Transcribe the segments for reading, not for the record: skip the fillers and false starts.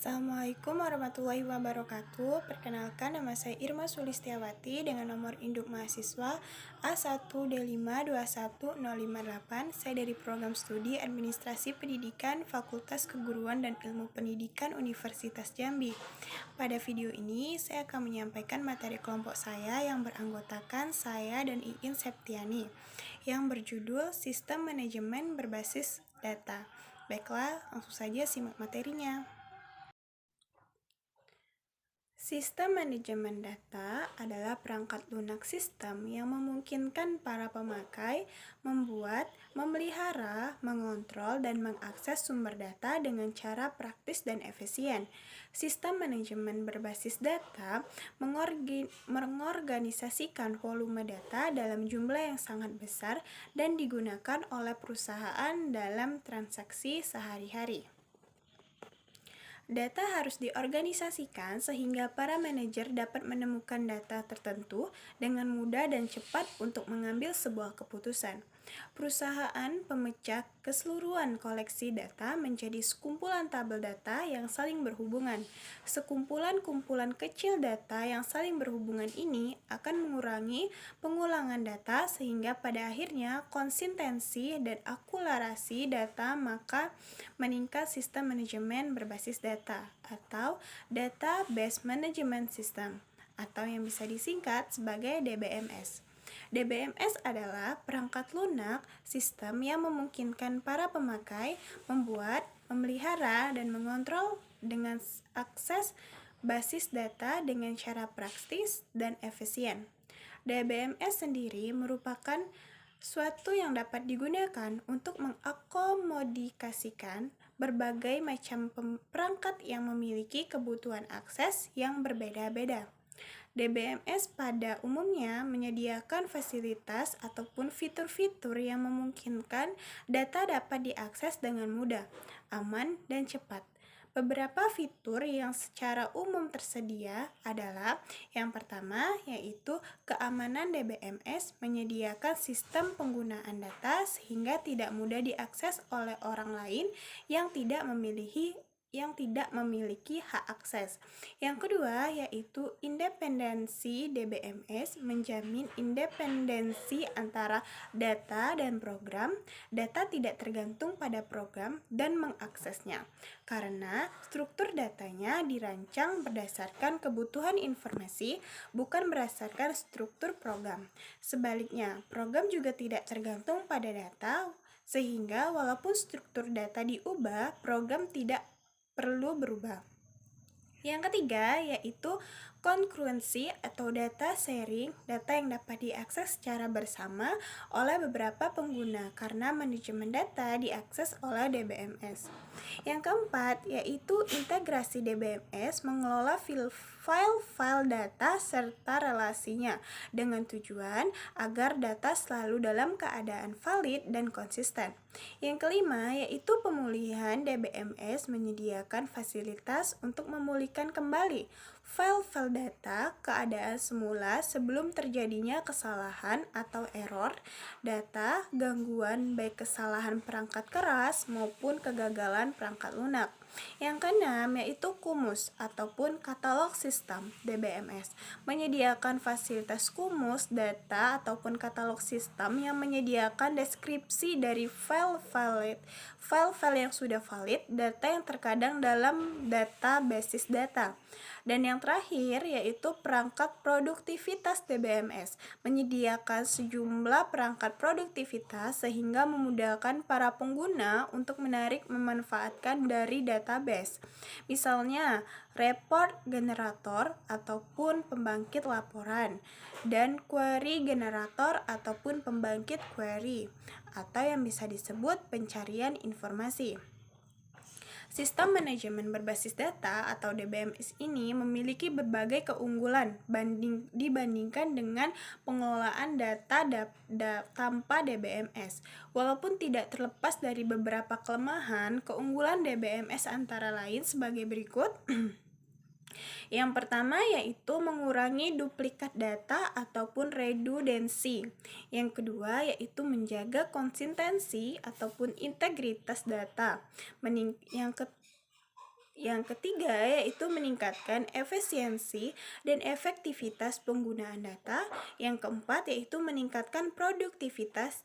Assalamualaikum warahmatullahi wabarakatuh. Perkenalkan, nama saya Irma Sulistiawati dengan nomor induk mahasiswa A1D521058. Saya dari program studi Administrasi Pendidikan Fakultas Keguruan dan Ilmu Pendidikan Universitas Jambi. Pada video ini, saya akan menyampaikan materi kelompok saya yang beranggotakan saya dan Iin Septiani yang berjudul Sistem Manajemen Berbasis Data. Baiklah, langsung saja simak materinya. Sistem manajemen data adalah perangkat lunak sistem yang memungkinkan para pemakai membuat, memelihara, mengontrol, dan mengakses sumber data dengan cara praktis dan efisien. Sistem manajemen berbasis data mengorganisasikan volume data dalam jumlah yang sangat besar dan digunakan oleh perusahaan dalam transaksi sehari-hari. Data harus diorganisasikan sehingga para manajer dapat menemukan data tertentu dengan mudah dan cepat untuk mengambil sebuah keputusan. Perusahaan pemecah keseluruhan koleksi data menjadi sekumpulan tabel data yang saling berhubungan. Sekumpulan-kumpulan kecil data yang saling berhubungan ini akan mengurangi pengulangan data sehingga pada akhirnya konsistensi dan akurasi data maka meningkat sistem manajemen berbasis data atau Database Management System atau yang bisa disingkat sebagai DBMS. DBMS adalah perangkat lunak sistem yang memungkinkan para pemakai membuat, memelihara, dan mengontrol dengan akses basis data dengan cara praktis dan efisien. DBMS sendiri merupakan suatu yang dapat digunakan untuk mengakomodasikan berbagai macam perangkat yang memiliki kebutuhan akses yang berbeda-beda. DBMS pada umumnya menyediakan fasilitas ataupun fitur-fitur yang memungkinkan data dapat diakses dengan mudah, aman, dan cepat. Beberapa fitur yang secara umum tersedia adalah yang pertama yaitu keamanan. DBMS menyediakan sistem penggunaan data sehingga tidak mudah diakses oleh orang lain yang tidak memiliki hak akses. Yang kedua yaitu independensi. DBMS menjamin independensi antara data dan program. Data tidak tergantung pada program dan mengaksesnya, karena struktur datanya dirancang berdasarkan kebutuhan informasi, bukan berdasarkan struktur program. Sebaliknya, program juga tidak tergantung pada data, sehingga walaupun struktur data diubah, program tidak perlu berubah. Yang ketiga yaitu kongruensi atau data sharing, data yang dapat diakses secara bersama oleh beberapa pengguna karena manajemen data diakses oleh DBMS. Yang keempat yaitu integrasi. DBMS mengelola file-file data serta relasinya dengan tujuan agar data selalu dalam keadaan valid dan konsisten. Yang kelima yaitu pemulihan. DBMS menyediakan fasilitas untuk memulihkan kembali file-file data keadaan semula sebelum terjadinya kesalahan atau error data, gangguan baik kesalahan perangkat keras maupun kegagalan perangkat lunak. Yang keenam yaitu KUMUS ataupun katalog sistem. DBMS menyediakan fasilitas KUMUS data ataupun katalog sistem yang menyediakan deskripsi dari file yang sudah valid, data yang terkadang dalam data basis data. Dan yang terakhir yaitu perangkat produktivitas. DBMS menyediakan sejumlah perangkat produktivitas sehingga memudahkan para pengguna untuk memanfaatkan dari database. Misalnya, report generator ataupun pembangkit laporan, dan query generator ataupun pembangkit query, atau yang bisa disebut pencarian informasi. Sistem manajemen berbasis data atau DBMS ini memiliki berbagai keunggulan dibandingkan dengan pengelolaan data tanpa DBMS. Walaupun tidak terlepas dari beberapa kelemahan, keunggulan DBMS antara lain sebagai berikut. Yang pertama yaitu mengurangi duplikat data ataupun redundancy. Yang kedua yaitu menjaga konsistensi ataupun integritas data. Yang ketiga yaitu meningkatkan efisiensi dan efektivitas penggunaan data. Yang keempat yaitu meningkatkan produktivitas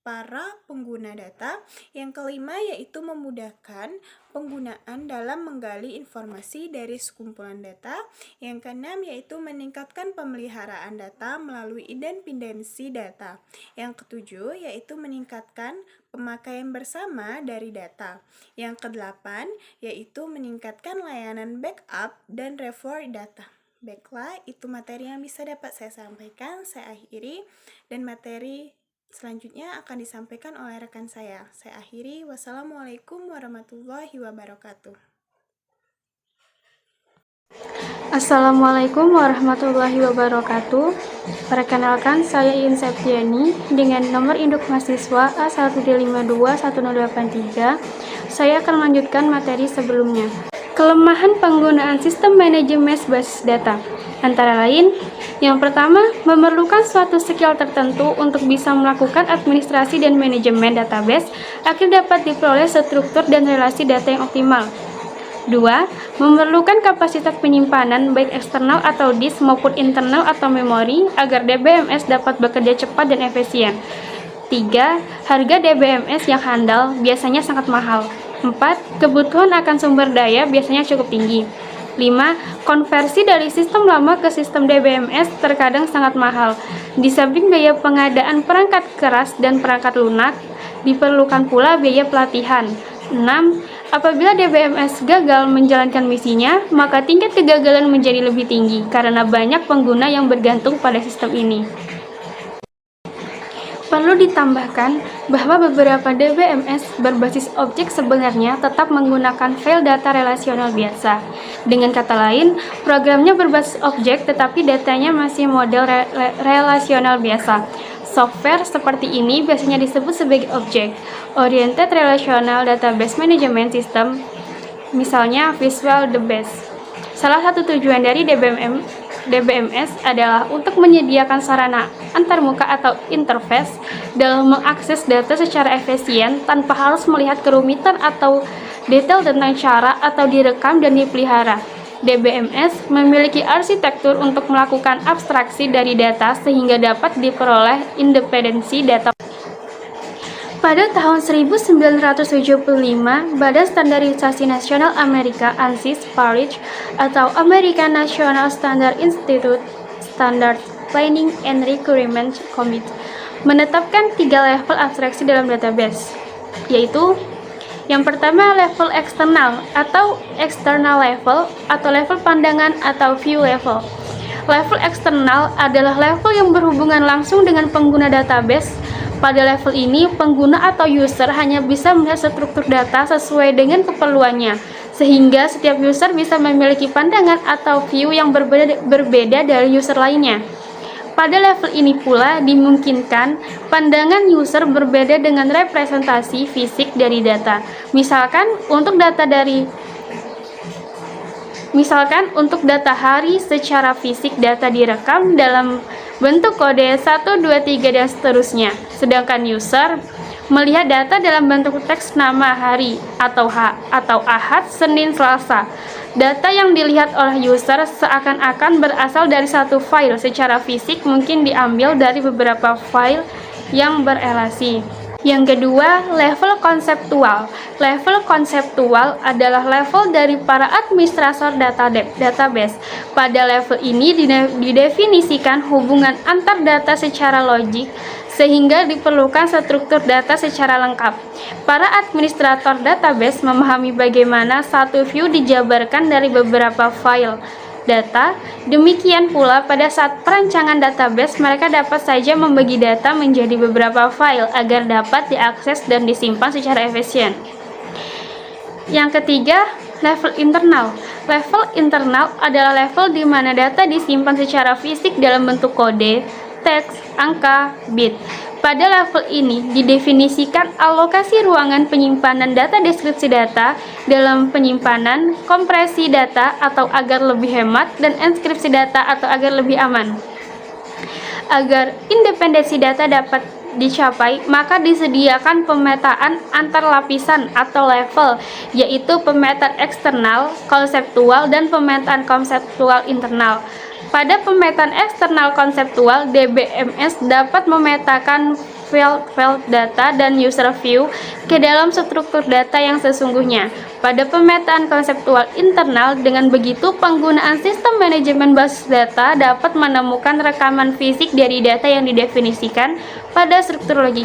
para pengguna data. Yang kelima yaitu memudahkan penggunaan dalam menggali informasi dari sekumpulan data. Yang keenam yaitu meningkatkan pemeliharaan data melalui independensi data. Yang ketujuh yaitu meningkatkan pemakaian bersama dari data. Yang kedelapan yaitu meningkatkan layanan backup dan recovery data. Baiklah, itu materi yang bisa dapat saya sampaikan. Saya akhiri, dan materi selanjutnya akan disampaikan oleh rekan saya. Saya akhiri. Wassalamualaikum warahmatullahi wabarakatuh. Assalamualaikum warahmatullahi wabarakatuh. Perkenalkan, saya Iin Septiani dengan nomor induk mahasiswa A1D521083. Saya akan melanjutkan materi sebelumnya. Kelemahan penggunaan sistem manajemen basis data antara lain, yang pertama, memerlukan suatu skill tertentu untuk bisa melakukan administrasi dan manajemen database agar dapat diperoleh struktur dan relasi data yang optimal. 2. Memerlukan kapasitas penyimpanan baik eksternal atau disk maupun internal atau memori agar DBMS dapat bekerja cepat dan efisien. 3. Harga DBMS yang handal biasanya sangat mahal. 4. Kebutuhan akan sumber daya biasanya cukup tinggi. 5. Konversi dari sistem lama ke sistem DBMS terkadang sangat mahal. Di samping biaya pengadaan perangkat keras dan perangkat lunak, diperlukan pula biaya pelatihan. 6. Apabila DBMS gagal menjalankan misinya, maka tingkat kegagalan menjadi lebih tinggi karena banyak pengguna yang bergantung pada sistem ini. Perlu ditambahkan bahwa beberapa DBMS berbasis objek sebenarnya tetap menggunakan file data relasional biasa. Dengan kata lain, programnya berbasis objek tetapi datanya masih model relasional biasa. Software seperti ini biasanya disebut sebagai Object Oriented Relational Database Management System, misalnya Visual DBase. Salah satu tujuan dari DBMS adalah untuk menyediakan sarana antarmuka atau interface dalam mengakses data secara efisien tanpa harus melihat kerumitan atau detail tentang cara atau direkam dan dipelihara. DBMS memiliki arsitektur untuk melakukan abstraksi dari data sehingga dapat diperoleh independensi data. Pada tahun 1975, Badan Standarisasi Nasional Amerika (ANSYS) Parish atau American National Standard Institute Standard Planning and Requirement Committee menetapkan 3 level abstraksi dalam database, yaitu yang pertama level eksternal atau external level atau level pandangan atau view level. Level eksternal adalah level yang berhubungan langsung dengan pengguna database. Pada level ini, pengguna atau user hanya bisa melihat struktur data sesuai dengan keperluannya, sehingga setiap user bisa memiliki pandangan atau view yang berbeda dari user lainnya. Pada level ini pula dimungkinkan pandangan user berbeda dengan representasi fisik dari data. Misalkan untuk data hari secara fisik data direkam dalam bentuk kode 1, 2, 3 dan seterusnya. Sedangkan user melihat data dalam bentuk teks nama hari atau Ahad, Senin, Selasa. Data yang dilihat oleh user seakan-akan berasal dari satu file secara fisik, mungkin diambil dari beberapa file yang berelasi. Yang kedua, level konseptual. Level konseptual adalah level dari para administrator database. Pada level ini didefinisikan hubungan antar data secara logik, sehingga diperlukan struktur data secara lengkap. Para administrator database memahami bagaimana satu view dijabarkan dari beberapa file data. Demikian pula pada saat perancangan database, mereka dapat saja membagi data menjadi beberapa file agar dapat diakses dan disimpan secara efisien. Yang ketiga, level internal. Level internal adalah level di mana data disimpan secara fisik dalam bentuk kode, teks, angka, bit. Pada level ini didefinisikan alokasi ruangan penyimpanan data deskripsi data dalam penyimpanan, kompresi data atau agar lebih hemat, dan enkripsi data atau agar lebih aman. Agar independensi data dapat dicapai, maka disediakan pemetaan antar lapisan atau level, yaitu pemetaan eksternal, konseptual, dan pemetaan konseptual internal. Pada pemetaan eksternal konseptual, DBMS dapat memetakan field data dan user view ke dalam struktur data yang sesungguhnya. Pada pemetaan konseptual internal, dengan begitu penggunaan sistem manajemen basis data dapat menemukan rekaman fisik dari data yang didefinisikan pada struktur logika.